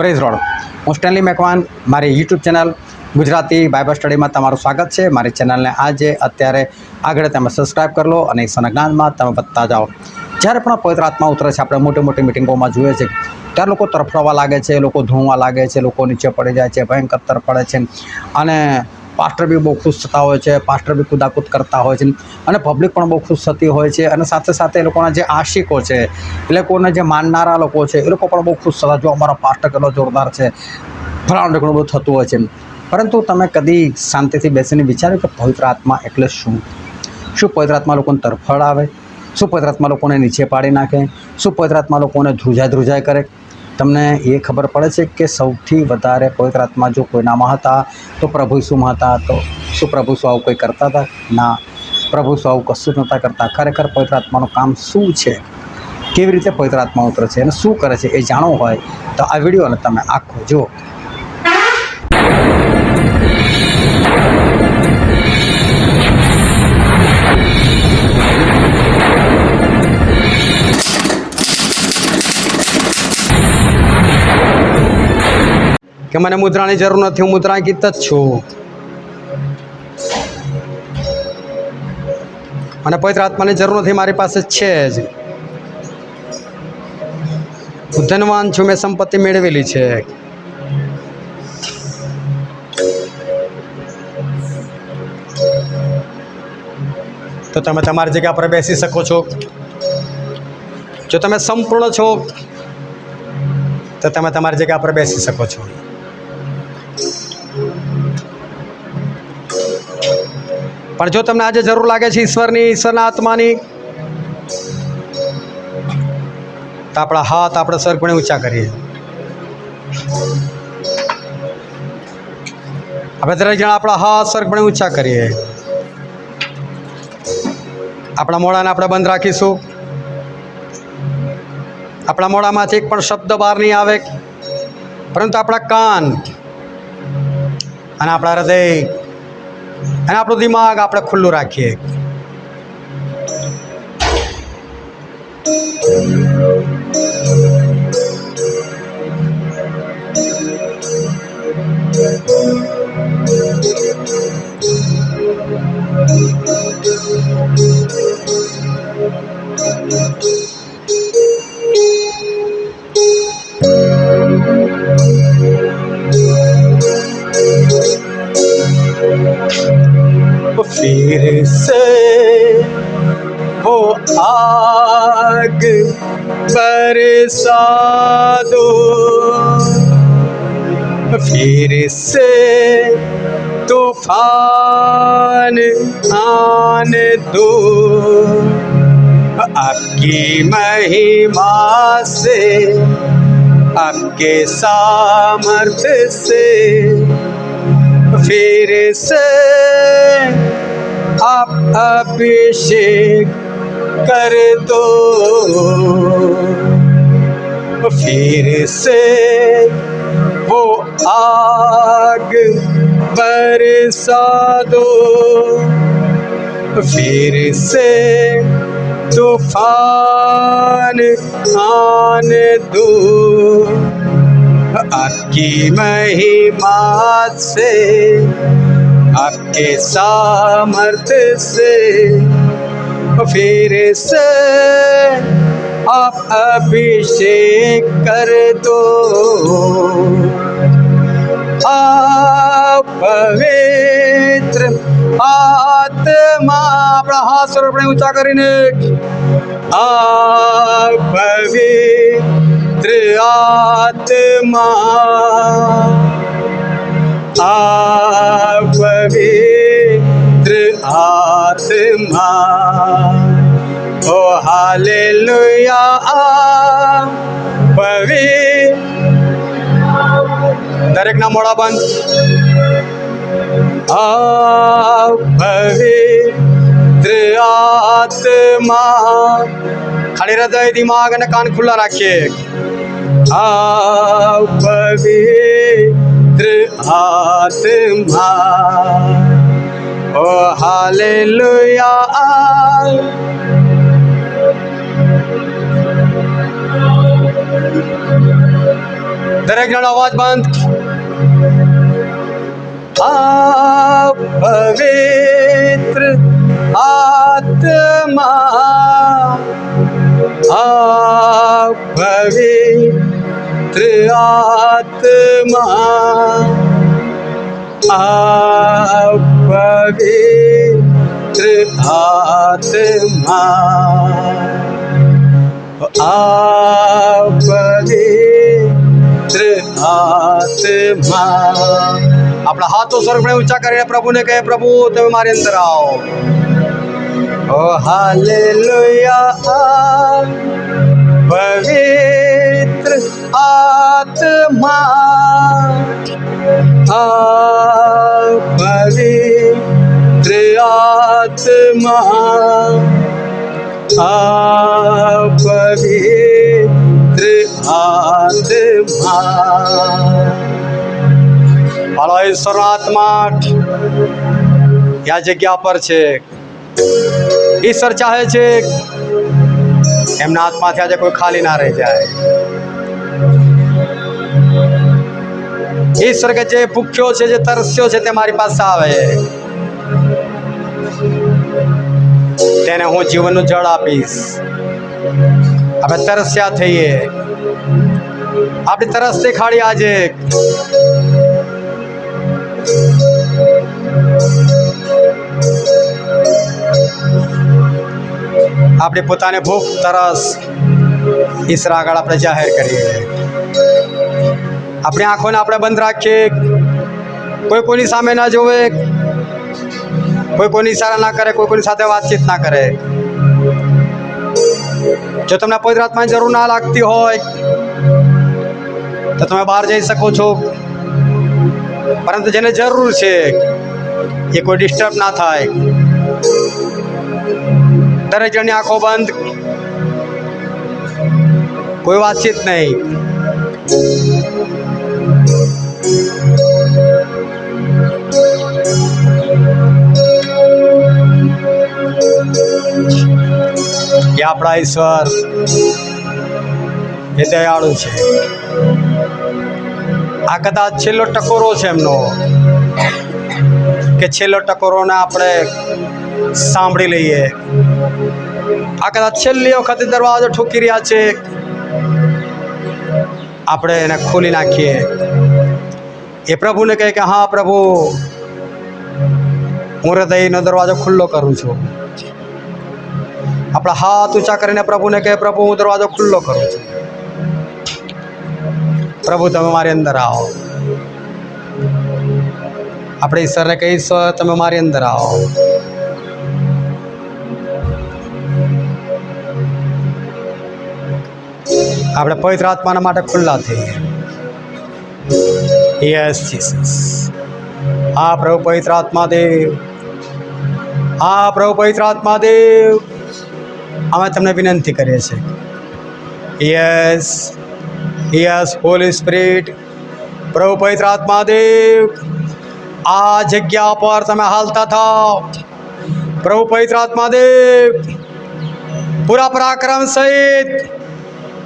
Praise road. હું Stanley Macwan, મારી YouTube channel Gujarati Bible સ્ટડીમાં તમારું સ્વાગત છે। મારી ચેનલને આજે અત્યારે આગળ તમે સબસ્ક્રાઈબ કરી લો અને ઈશ્વરના જ્ઞાનમાં તમે વધતા જાઓ। જ્યારે પણ પવિત્ર આત્મા ઉતરે છે, આપણે મોટી મોટી મિટિંગોમાં જોઈએ છે ત્યારે લોકો તરફડવા લાગે છે, લોકો ધોવા લાગે છે, લોકો નીચે પડી જાય છે, ભયંકર તરફડે છે અને પાસ્ટર બી બહુ ખુશ થતા હોય છે, પાસ્ટર બી કૂદાકૂદ કરતા હોય છે અને પબ્લિક પણ બહુ ખુશ થતી હોય છે અને સાથે સાથે એ લોકોના જે આશિકો છે, એ લોકોને જે માનનારા લોકો છે, એ લોકો પણ બહુ ખુશ થતા, જો અમારો પાસ્ટર કેટલો જોરદાર છે, ફલાણું ઘણું બધું થતું હોય છે। પરંતુ તમે કદી શાંતિથી બેસીને વિચાર્યું કે પવિત્ર આત્મા એટલે શું? શું પવિત્ર આત્મા લોકોને તરફડાવે? શું પવિત્ર આત્મા લોકોને નીચે પાડી નાખે? શું પવિત્ર આત્મા લોકોને ધ્રુજાય કરે? તમને એ ખબર પડે છે કે સૌથી વધારે પવિત્ર આત્મા જો કોઈનામાં હતા તો પ્રભુ ઈસુમાં હતા। તો શું પ્રભુ ઈસુ આવું કંઈ કરતા હતા? ના, પ્રભુ ઈસુ આવું કશું જ નહોતા કરતા। ખરેખર પવિત્ર આત્માનું કામ શું છે, કેવી રીતે પવિત્ર આત્મા ઉતરે છે અને શું કરે છે, એ જાણવું હોય તો આ વિડીયોને તમે આખો જુઓ। કે મને મુદ્રાની જરૂર નથી, હું મુદ્રાંકિત જ છું। મને પવિત્ર આત્માની જરૂર નથી, મારી પાસે છે જ। હું ધનવાન છું, મેં સંપત્તિ મેળવેલી છે। તો તમે તમારી જગ્યા પર બેસી શકો છો। જો તમે સંપૂર્ણ છો તો તમે તમારી જગ્યા પર બેસી શકો છો। પણ જો તમને આજે જરૂર લાગે છે ઈશ્વરના આત્માની, તો આપણા હાથ આપણે સરપણે ઊંચા કરીએ। આપણે દરેક જણા આપણા હાથ સરપણે ઊંચા કરીએ। આપણા મોઢાને આપણે બંધ રાખીશું। આપણા મોઢામાંથી એક પણ શબ્દ બહાર નહીં આવે, પરંતુ આપણા કાન અને આપણા હૃદય અને આપણું દિમાગ આપણે ખુલ્લું રાખીએ। फिर से वो आग बरसा दो, फिर से तूफान आने दो, आपकी महिमा से, आपके सामर्थ्य से फिर से आप अभिषेक कर दो, फिर से वो आग बरसा दो, फिर से तूफान आने दो, आपकी महिमा से, आपके सामर्थ्य से फिर से आप अभिषेक कर दो। आप पवित्र आत्मा, अपना हाथ सर्वप्रथम ऊंचा करीने, आप पवित्र आत्मा, आप पवित्र आत्मा, ओ हालेलुया, दरेक ना मोड़ा बंद। आप पवित्र आत्मा, खाली हृदय दिमाग અને કાન ખુલ્લા રાખીએ। आप पवित्र आत्मा, ओ हालेलुया, દરેક જણ અવાજ બંધ. આ પવિત્ર આત્મા, આ પવિત્ર આત્મા, આ પવિત્ર આત્મા, આ પવિત્ર આત્મા. આપણા હાથો સ્વર્ગને ઊંચા કરીને પ્રભુને કહે, પ્રભુ તમે મારી અંદર આવો. ઓ હાલેલુયા. પવિત્ર આત્મા, આ પવિત્ર આત્મા, આ પવિત્ર આત્મા. હાલો, ઈશ્વરનો આત્મા આ જગ્યા પર છે. ઈશ્વર ચાહે છે એમના આત્માથી આજે કોઈ ખાલી ના રહી જાય. ઈશ્વર કે જે ભૂખ્યો છે, જે તરસ્યો છે, તે મારી પાસે આવે, તેને હું જીવનનું જળ આપીશ. આપણે તરસ્યા થઈએ, આપણી તરસ દેખાડી આજે. આપણી પોતાની ભૂખ તરસ ઈશ્વર આગળ આપણે જાહેર કરીએ. આપણી આંખોને આપણે બંધ રાખીએ, કોઈ કોઈની સામે ના જોવે, કોઈ કોઈની ઈશારા ના કરે, કોઈ કોઈની સાથે વાતચીત ના કરે. જો તમને પવિત્ર આત્માની જરૂર ના લાગતી હોય તો તમે બહાર જઈ શકો છો, પરંતુ જેને જરૂર છે એ કોઈ ડિસ્ટર્બ ના થાય. દરેક જણની આંખો બંધ, કોઈ વાતચીત નહીં. કે આપણા ઈશ્વર એ દયાળુ છે. આ કદાચ છેલ્લો ટકોરો છે એમનો, કે છેલ્લો ટકોરોને આપણે સાંભળી લઈએ. આ કદાચ છેલ્લી વખત દરવાજો ઠોકી રહ્યા છે, આપણે એને ખોલી નાખીએ. એ પ્રભુને કહે કે હા પ્રભુ, હું હૃદયનો દરવાજો ખુલ્લો કરું છું. આપણા હાથ ઊંચા કરીને પ્રભુને કહે, પ્રભુ હું દરવાજો ખુલ્લો કરું છું. પ્રભુ તમે મારી અંદર આવો. આપણે ઈશ્વરને કહીશું, તમે મારી અંદર આવો. આપણે પવિત્ર આત્માના માટે ખુલ્લા થઈએ. Yes Jesus. હા પ્રભુ પવિત્ર આત્મા દેવ, હા પ્રભુ પવિત્ર આત્મા દેવ, અમે તમને વિનંતી કરીએ છીએ. Yes yes Holy Spirit. પ્રભુ પવિત્ર આત્મા દેવ, આ જગ્યા પર તમે હાલતા થાઓ. પ્રભુ પવિત્ર આત્મા દેવ, પૂરા પરાક્રમ સહિત.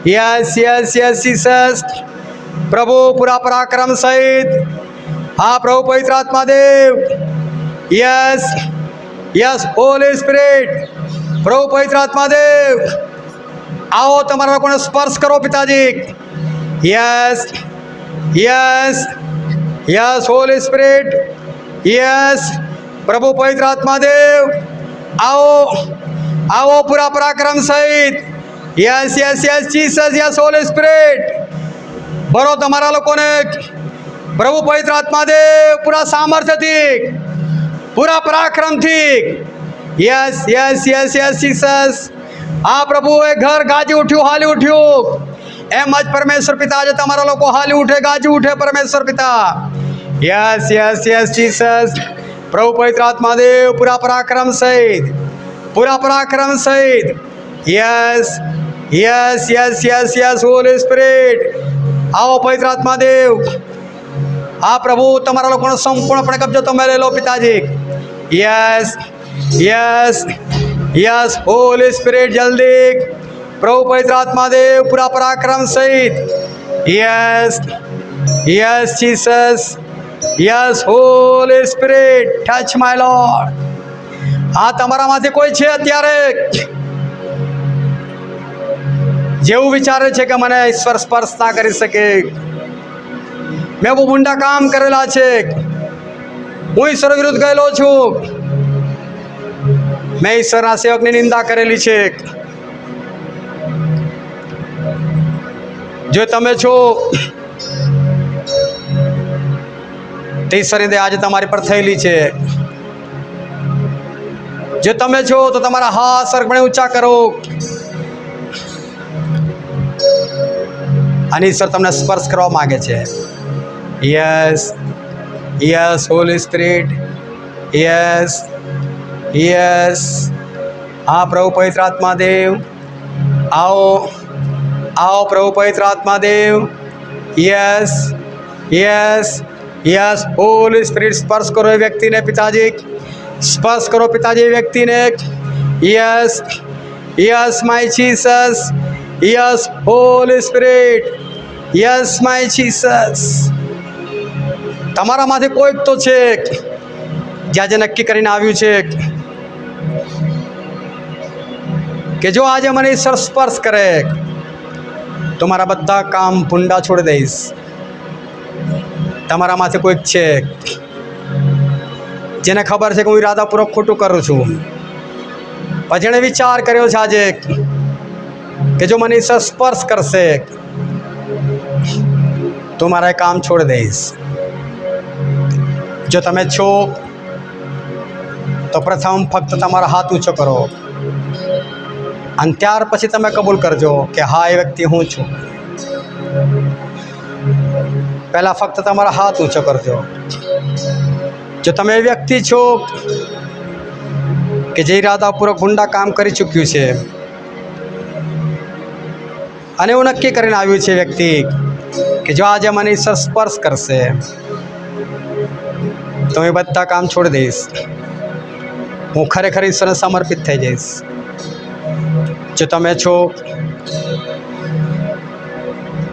Yes yes yes Jesus. પ્રભુ પૂરા પરાક્રમ સહિત. હા પ્રભુ પવિત્ર આત્મા દેવ. Yes yes Holy Spirit. પ્રભુ પવિત્ર આત્મા દેવ, આવો તમારા લોકોને સ્પર્શ કરો પિતાજી. Yes yes yes Holy spirit. Yes પ્રભુ પવિત્ર આત્મા દેવ, આવો આવો પૂરા પરાક્રમ સહિત. Yes yes yes Jesus. Yes Holy spirit. ભરો તમારા લોકોને પ્રભુ પવિત્ર આત્મા દેવ પૂરા સામર્થ્યથી, પૂરા પરાક્રમથી. Yes yes yes yes Jesus. આ પ્રભુ એ ઘર ગાજી ઉઠ્યું, હાલી ઉઠ્યું. એમ જ પરમેશ્વર પિતા આજે તમારા લોકો હાલી ઉઠે, ગાજી ઉઠે પરમેશ્વર પિતા. Yes yes yes Jesus. પ્રભુ પવિત્ર આત્મા દેવ પૂરા પરાક્રમ સહિત, પૂરા પરાક્રમ સહિત. Yes yes yes yes yes Holy spirit. આવો પવિત્ર આત્મા દેવ. આ પ્રભુ તમારા લોકોનો સંપૂર્ણપણે કબજો તમે લઈ લો પિતાજી. Yes yes yes Holy spirit. જલ્દી પ્રભુ પવિત્ર આત્મા દેવ પૂરા પરાક્રમ સહિત. Yes yes Jesus, yes Holy spirit, touch my lord. આ તમારામાંથી કોઈ છે અત્યારે જેવું વિચારે છે કે મને ઈશ્વર સ્પર્શ ના કરી શકે, મેં બહુ ઊંડા કામ કરેલા છે, હું ઈશ્વર વિરુદ્ધ ગયેલો છું, મેં ઈશ્વરના સેવકની નિંદા કરેલી છે. જો તમે છો તે ઈશ્વરની દયા આજે તમારી પર થયેલી છે. જો તમે છો તો તમારા હાથ સ્વર્ગને ઊંચા કરો અને ઈશ્વર તમને સ્પર્શ કરવા માંગે છે. Yes, yes Holy spirit, yes, yes. હા પ્રભુ પવિત્ર આત્મા દેવ, આવો, આવો પ્રભુ પવિત્ર આત્મા દેવ. Yes, yes, yes Holy Spirit. સ્પર્શ કરો એ વ્યક્તિને પિતાજી, સ્પર્શ કરો પિતાજી એ વ્યક્તિને. Yes, yes my Jesus, yes Holy spirit, yes my Jesus. તમારામાંથી કોઈક તો છે જે આજે નક્કી કરીને આવ્યું છે કે જો આજે મને ઈશ્વર સ્પર્શ કરે તો મારા બધા કામ ભૂંડા છોડી દઈશ. તમારામાંથી કોઈક છે જેને ખબર છે કે હું ઈરાદાપૂર્વક ખોટું કરું છું, પણ જેણે વિચાર કર્યો છે આજે કે જો મને ઈશ્વર સ્પર્શ કરશે તો મારા એ કામ છોડી દઈશ. જો તમે છો તો પ્રથમ ફક્ત તમારા હાથ ઊંચો કરો અને ત્યાર પછી તમે કબૂલ કરજો કે હા એ વ્યક્તિ હું છું. પહેલાં ફક્ત તમારા હાથ ઊંચો કરજો. જો તમે એ વ્યક્તિ છો કે જે ઈરાદાપૂર્વક ગુંડા કામ કરી ચૂક્યું છે અને એવું નક્કી કરીને આવ્યું છે વ્યક્તિ કે જો આજે મને ઈશ્વર સ્પર્શ કરશે તો એ બધા કામ છોડી દઈશ, હું ખરેખર ઈશ્વરને સમર્પિત થઈ જઈશ. જો તમે છો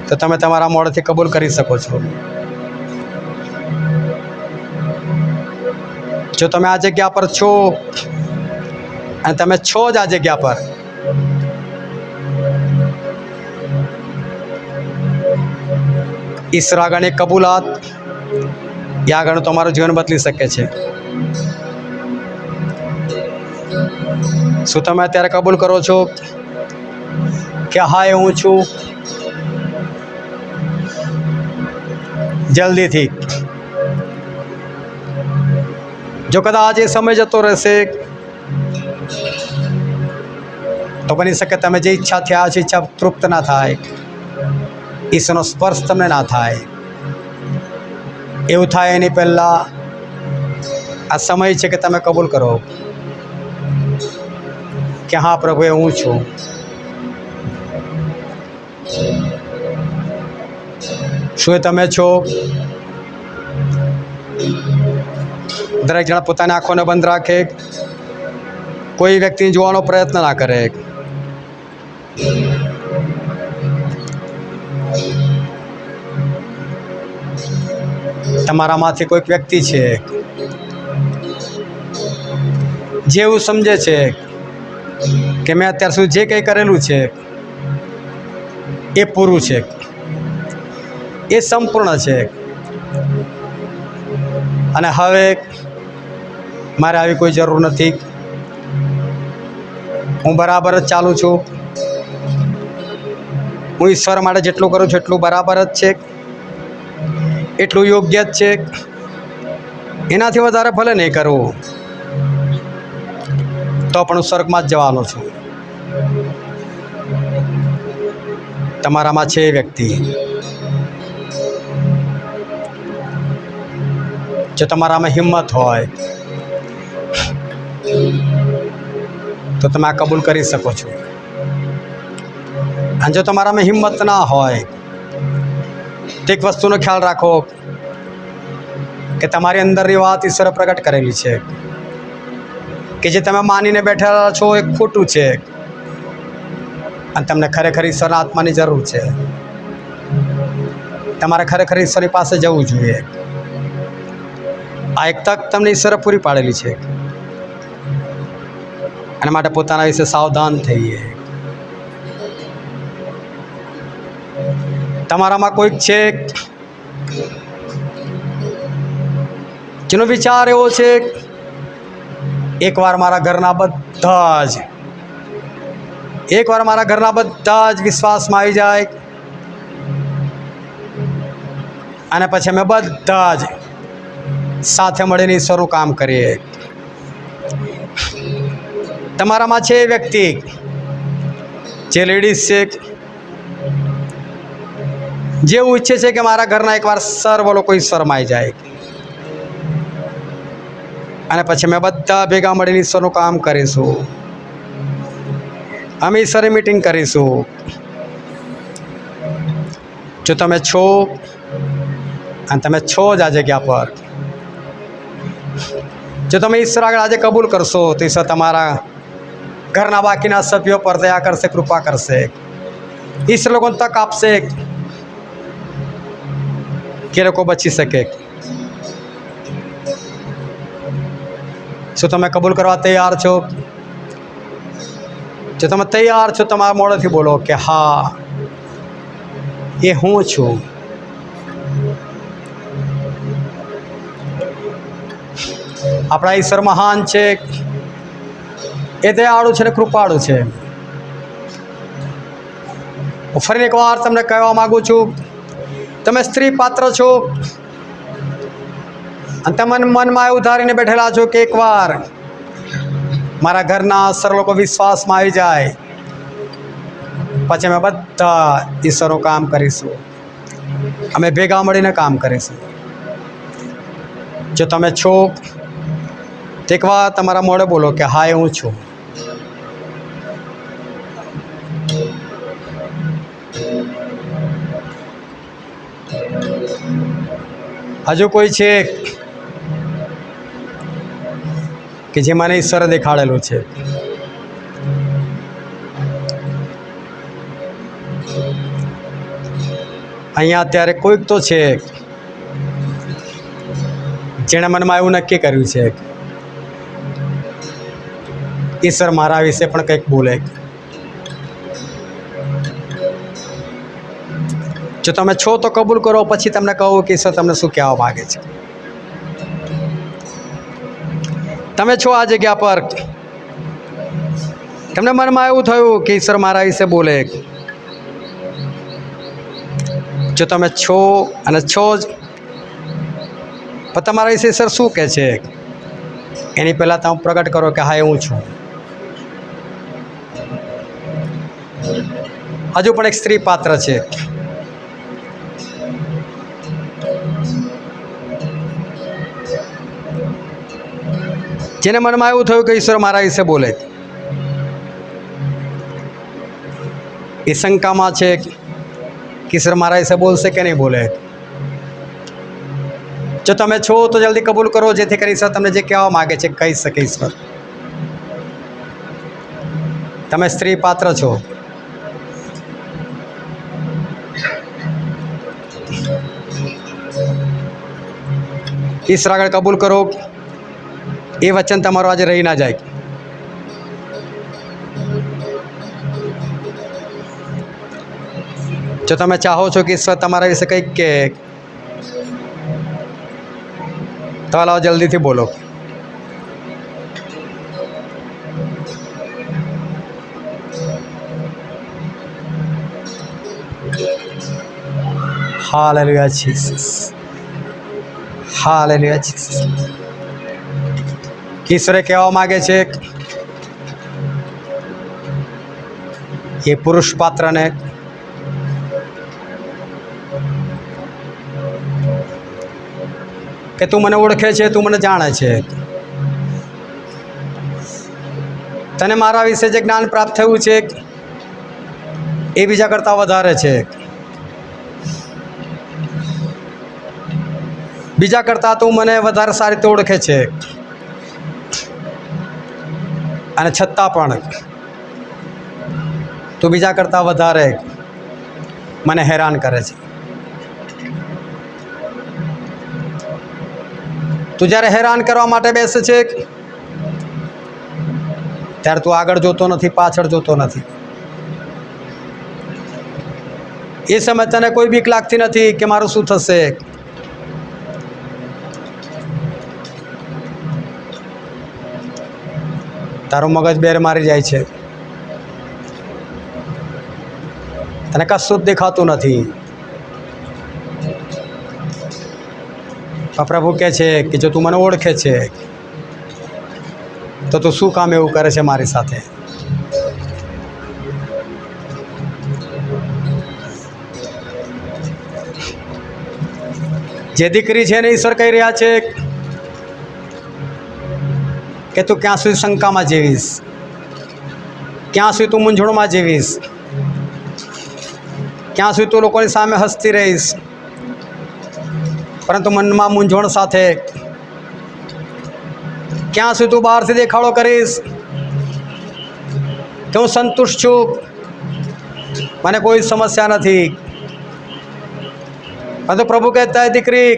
તો તમે તમારા મોઢેથી કબૂલ કરી શકો છો. જો તમે આ જગ્યા પર છો અને તમે છો જ આ જગ્યા પર, ઈશ્વર આગળની કબૂલાત એ આગળનું તમારું જીવન બદલી શકે છે. શું તમે અત્યારે કબૂલ કરો છો કે હા એ હું છું? જલ્દીથી. જો કદાચ એ સમય જતો રહેશે તો બની શકે તમે જે ઈચ્છા થયા છે ઈચ્છા તૃપ્ત ના થાય, ઈશ્વરનો સ્પર્શ તમને ના થાય. એવું થાય એની પહેલાં આ સમય છે કે તમે કબૂલ કરો કે હા પ્રભુ એ હું છું. શું એ તમે છો? દરેક જણા પોતાની આંખોને બંધ રાખે, કોઈ વ્યક્તિને જોવાનો પ્રયત્ન ના કરે. તમારામાંથી કોઈક વ્યક્તિ છે જે એવું સમજે છે કે મેં અત્યાર સુધી જે કંઈ કરેલું છે એ પૂરું છે, એ સંપૂર્ણ છે અને હવે મારે આવી કોઈ જરૂર નથી, હું બરાબર જ ચાલું છું, હું ઈશ્વર માટે જેટલું કરું છું એટલું બરાબર જ છે, એટલું યોગ્ય જ છે, એનાથી વધારે ભલે નહીં કરવું તો પણ હું સ્વર્ગમાં જ જવાનો છું. તમારામાં છે એ વ્યક્તિ. જો તમારામાં હિંમત હોય તો તમે આ કબૂલ કરી શકો છો. અને જો તમારામાં હિંમત ના હોય તો એક વસ્તુનો ખ્યાલ રાખો કે તમારી અંદરની વાત ઈશ્વરે પ્રગટ કરેલી છે કે જે તમે માનીને બેઠેલા છો એ ખોટું છે અને તમને ખરેખર ઈશ્વરના આત્માની જરૂર છે. તમારે ખરેખર ઈશ્વરની પાસે જવું જોઈએ. આ એક તક તમને ઈશ્વરે પૂરી પાડેલી છે. એના માટે પોતાના વિશે સાવધાન થઈએ. તમારામાં કોઈક છે જેનો વિચાર એવો છે, એકવાર મારા ઘરના બધા જ વિશ્વાસમાં આવી જાય અને પછી અમે બધા જ સાથે મળીને ઈશ્વરનું કામ કરીએ. તમારામાં છે એ વ્યક્તિ જે લેડીઝ છે, જેવું ઈચ્છે છે કે મારા ઘરના એકવાર સર્વ લોકો ઈશ્વરમાં આવી જાય અને પછી અમે બધા ભેગા મળીને ઈશ્વરનું કામ કરીશું. અમે ઈશ્વરની મીટિંગ કરીશું. જો તમે છો અને તમે છો જ આ જગ્યા પર, જો તમે ઈશ્વર આગળ આજે કબૂલ કરશો તો ઈશ્વર તમારા ઘરના બાકીના સભ્યો પર દયા કરશે, કૃપા કરશે. ઈશ્વર લોકોને તક આપશે કે લોકો બચી શકે. શું તમે કબૂલ કરવા તૈયાર છો? જો તમે તૈયાર છો, તમારા મોઢેથી બોલો કે હા, એ હું છું. આપણા ઈશ્વર મહાન છે, એ દયાળુ છે ને કૃપાળુ છે. હું ફરી એકવાર તમને કહેવા માગું છું, તમે સ્ત્રી પાત્ર છો અને તમે મનમાં એવું ધારીને બેઠેલા છો કે એકવાર મારા ઘરના સર લોકો વિશ્વાસમાં આવી જાય પછી અમે બધા ઈશ્વરનું કામ કરીશું. અમે ભેગા મળીને કામ કરીશું. જો તમે છો તો એકવાર તમારા મોઢે બોલો કે હા, એ હું છું. હજુ કોઈ છે કે જે મને ઈશ્વરે દેખાડેલું છે? અહીંયા અત્યારે કોઈક તો છે જેણે મનમાં એવું નક્કી કર્યું છે ઈશ્વર મારા વિશે પણ કંઈક બોલે. જો તમે છો તો કબૂલ કરો, પછી તમને કહું કે ઈશ્વર તમને શું કહેવા માગે છે. તમે છો આ જગ્યા પર, તમને મનમાં એવું થયું કે ઈશ્વર મારા વિશે બોલે. જો તમે છો અને છો જ, પણ તમારા વિશે ઈશ્વર શું કહે છે એની પહેલાં તમે પ્રગટ કરો કે હા, એ હું છું. હજુ પણ એક સ્ત્રી પાત્ર છે. જેને મનમાં એવું થયું કે ઈશ્વર મારા વિશે બોલે. એ શંકામાં છે કે ઈશ્વર મારા વિશે બોલશે કે નહીં બોલે. જો તમે છો તો જલ્દી કબૂલ કરો, જેથી કરી ઈશ્વર તમને જે કહેવા માગે છે કહી શકે. ઈશ્વર, તમે સ્ત્રી પાત્ર છો. ઈશ્વર આગળ કબૂલ કરો, એ વચન તમારું આજે રહી ના જાય. જો તમે ચાહો છો કે ઈશ્વર તમારા વિશે કંઈક કહે તો હાલો જલ્દીથી બોલો. Hallelujah Jesus, hallelujah Jesus. ઈશ્વરે કહેવા માગે છે એ પુરુષ પાત્રને કે તું મને ઓળખે છે, તું મને જાણે છે, તને મારા વિશે જે જ્ઞાન પ્રાપ્ત થયું છે એ બીજા કરતાં વધારે છે. બીજા કરતાં તું મને વધારે સારી રીતે ઓળખે છે અને છતાં પણ તું બીજા કરતાં વધારે મને હેરાન કરે છે. તું જ્યારે હેરાન કરવા માટે બેસે છે ત્યારે તું આગળ જોતો નથી, પાછળ જોતો નથી. એ સમય તને કોઈ બીક લાગતી નથી કે મારું શું થશે. તારું મગજ બેર મારી જાય છે, તને કશું જ દેખાતું નથી. પ્રભુ કહે છે કે જો તું મને ઓળખે છે તો તું શું કામ એવું કરે છે મારી સાથે. જે દીકરી છે ને ઈશ્વર કહી રહ્યા છે કે તું ક્યાં સુધી શંકામાં જીવીશ, ક્યાં સુધી તું મૂંઝવણમાં જીવીશ, ક્યાં સુધી તું લોકોની સામે હસતી રહીશ, પરંતુ મનમાં મૂંઝવણ સાથે. ક્યાં સુધી તું બહારથી દેખાડો કરીશ કે હું સંતુષ્ટ છું, મને કોઈ સમસ્યા નથી. પરંતુ પ્રભુ કહેતા હે દીકરી,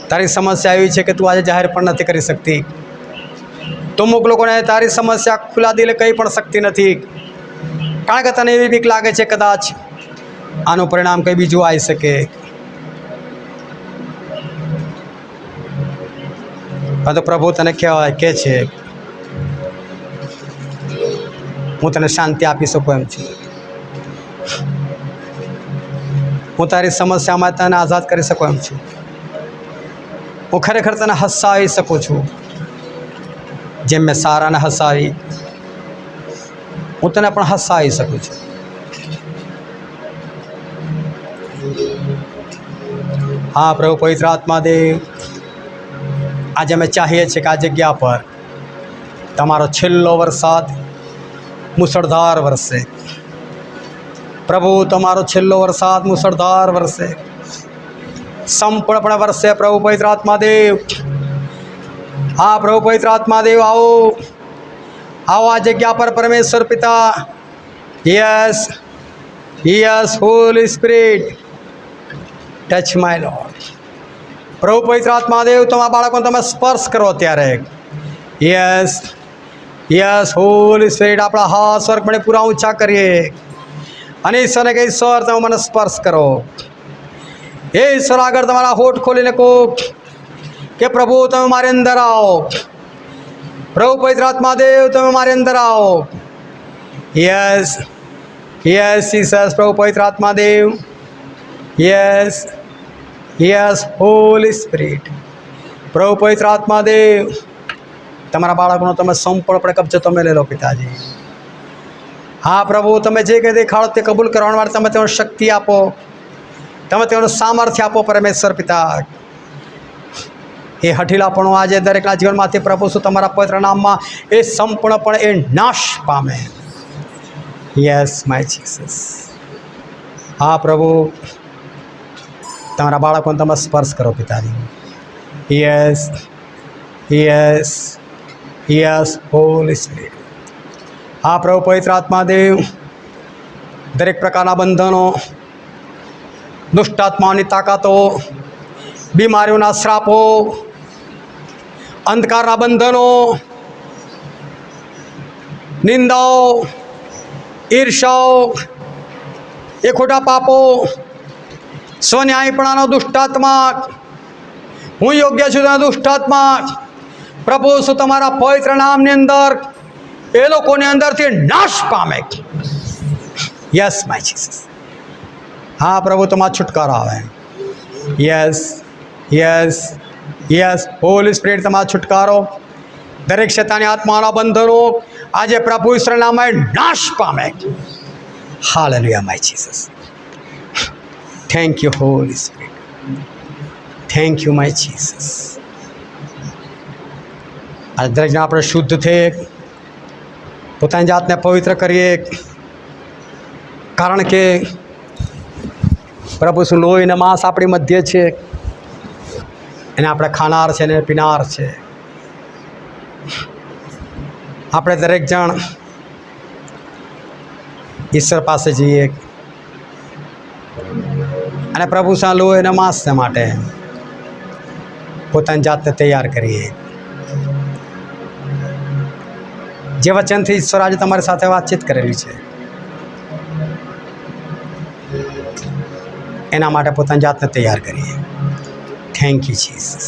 તારી સમસ્યા એવી છે કે તું આજે જાહેર પણ નથી કરી શકતી. તો અમુક લોકોને તારી સમસ્યા ખુલ્લા દિલે કહી પણ શકતી નથી, કારણ કે તને એવી બીક લાગે છે કદાચ આનું પરિણામ કંઈ બીજું આવી શકે. પરંતુ પ્રભુ તને કહે છે હું તને શાંતિ આપી શકું એમ છું, હું તારી સમસ્યામાં તને આઝાદ કરી શકું એમ છું, હું ખરેખર તને હસાવી શકું છું. જેમ મેં સારાને હસાવી, હું તને પણ હસાવી શકું છું. હા પ્રભુ પવિત્ર આત્મા દેવ, આજે અમે ચાહીએ છીએ કે આ જગ્યા પર તમારો છેલ્લો વરસાદ મુસળધાર વરસે. પ્રભુ તમારો છેલ્લો વરસાદ મુસળધાર વરસે, સંપૂર્ણપણે વરસે. પ્રભુ પવિત્ર આત્મા દેવ, હા પ્રભુ પવિત્ર આત્મા દેવ, આવો આવો આ જગ્યા પર પરમેશ્વર પિતા. Yes yes Holy spirit, touch my lord. પ્રભુ પવિત્ર આત્મા દેવ, તમારા બાળકોને તમે સ્પર્શ કરો ત્યારે. યસ યસ હોલી સ્પિરિટ, આપણા હાથ સ્વર્ગ મને પૂરા ઊંચા કરીએ અને ઈશ્વરને કહે ઈશ્વર તમે મને સ્પર્શ કરો. એ ઈશ્વર આગળ તમારા હોઠ ખોલીને કહો કે પ્રભુ તમે મારી અંદર આવો. પ્રભુ પવિત્ર આત્મા દેવ, તમે મારી અંદર આવો. Yes yes Jesus. પ્રભુ પવિત્ર આત્મા દેવ, યસ યસ હોલી સ્પિરિટ. પ્રભુ પવિત્ર આત્મા દેવ, તમારા બાળકોનો તમે સંપૂર્ણપણે કબજો તમે લઈ લો પિતાજી. હા પ્રભુ, તમે જે કંઈ દેખાડો તે કબૂલ કરવા માટે તમે તેનો શક્તિ આપો, તમે તેનું સામર્થ્ય આપો પરમેશ્વર પિતા. એ હઠીલાપણું આજે દરેકના જીવનમાંથી પ્રભુ શું તમારા પવિત્ર નામમાં એ સંપૂર્ણપણે એ નાશ પામે. Yes my Jesus. હા પ્રભુ, તમારા બાળકોને તમે સ્પર્શ કરો પિતાજી. Yes yes yes Holy spirit. હા પ્રભુ પવિત્ર આત્મા દેવ, દરેક પ્રકારના બંધનો, દુષ્ટાત્માઓની તાકાતો, બીમારીઓના શ્રાપો, અંધકારના બંધનો, નિંદાઓ, ઈર્ષાઓ, એ ખોટા પાપો, સ્વન્યાયપણાનો દુષ્ટાત્મા, હું યોગ્ય છું તેના દુષ્ટાત્મા, પ્રભુ શું તમારા પવિત્ર નામની અંદર એ લોકોની અંદરથી નાશ પામે. Yes my Jesus. હા પ્રભુ, તમારો છુટકારો આવે. Yes yes yes Holy spirit, તમારો છુટકારો. દરેક શૈતાની આત્માના બંધનો આજે પ્રભુ ઈશ્વરના નામે નાશ પામે. Hallelujah my Jesus. Thank you Holi spirit. Thank you my Jesus. આજે દરેક જણ આપણે શુદ્ધ થઈએ, પોતાની જાતને પવિત્ર કરીએ, કારણ કે પ્રભુ શું લોહી અને માંસ આપણી મધ્ય છે, એને આપણે ખાનાર છે ને પીનાર છે. આપણે દરેક જણ ઈશ્વર પાસે જઈએ અને પ્રભુ સા લોહી અને માંસને માટે પોતાની જાતને તૈયાર કરીએ. જે વચનથી ઈશ્વર આજે તમારી સાથે વાતચીત કરેલી છે એના માટે પોતાની જાતને તૈયાર કરીએ. Thank you Jesus.